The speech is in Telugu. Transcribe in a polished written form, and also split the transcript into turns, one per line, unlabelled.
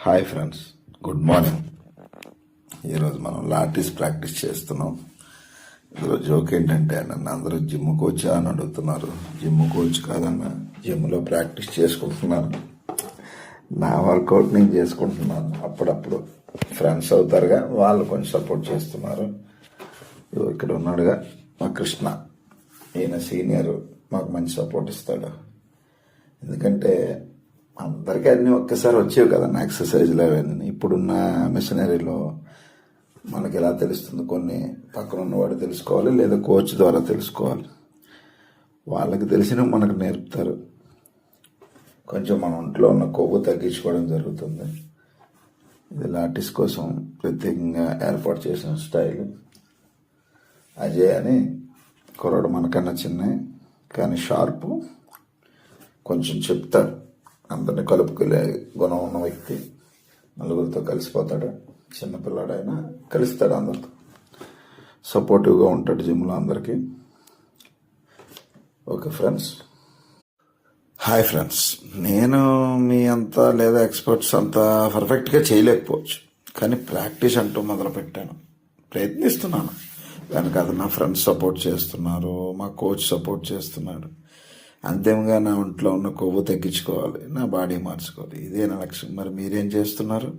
Hi friends, good morning. ఈరోజు మనం లాటిస్ ప్రాక్టీస్ చేస్తున్నాం. ఇందులో జోక్ ఏంటంటే నన్ను అందరూ జిమ్ కోచ్ అని అడుగుతున్నారు. జిమ్ కోచ్ కాదన్న, జిమ్లో ప్రాక్టీస్ చేసుకుంటున్నాను. నా వర్కౌట్ నేను చేసుకుంటున్నాను. అప్పుడప్పుడు ఫ్రెండ్స్ అవుతారుగా, వాళ్ళు కొంచెం సపోర్ట్ చేస్తున్నారు. ఇక్కడ ఉన్నాడుగా మా కృష్ణ, ఈయన సీనియర్, మాకు మంచి సపోర్ట్ ఇస్తాడు. ఎందుకంటే అందరికీ అన్నీ ఒక్కసారి వచ్చేవి కదన్న ఎక్సర్సైజ్లు అవన్నీ. ఇప్పుడున్న మిషనరీలో మనకి ఎలా తెలుస్తుంది, కొన్ని పక్కన ఉన్నవాడు తెలుసుకోవాలి, లేదా కోచ్ ద్వారా తెలుసుకోవాలి. వాళ్ళకి తెలిసినవి మనకు నేర్పుతారు. కొంచెం మన ఒంట్లో ఉన్న కొవ్వు తగ్గించుకోవడం జరుగుతుంది. ఇది లాటిస్ కోసం ప్రత్యేకంగా ఏర్పాటు చేసిన స్టైల్. అజయ్ అని కుర్రాడు, మనకన్నా చిన్న కానీ షార్పు, కొంచెం చెప్తాడు. అందరిని కలుపుకెళ్ళే గుణం ఉన్న వ్యక్తి. నలుగురితో కలిసిపోతాడు. చిన్నపిల్లాడైనా కలుస్తాడు, అందరితో సపోర్టివ్గా ఉంటాడు జిమ్లో అందరికీ. Okay friends. హాయ్ ఫ్రెండ్స్, నేను మీ అంతా లేదా ఎక్స్పర్ట్స్ అంతా పర్ఫెక్ట్గా చేయలేకపోవచ్చు, కానీ ప్రాక్టీస్ అంటూ మొదలుపెట్టాను, ప్రయత్నిస్తున్నాను. దానికి అది నా ఫ్రెండ్స్ సపోర్ట్ చేస్తున్నారు, మా కోచ్ సపోర్ట్ చేస్తున్నాడు. అంతిమంగా నా ఒంట్లో ఉన్న కొవ్వు తగ్గించుకోవాలి, నా బాడీ మార్చుకోవాలి. ఇదే నా లక్ష్యం. మరి మీరేం చేస్తున్నారు?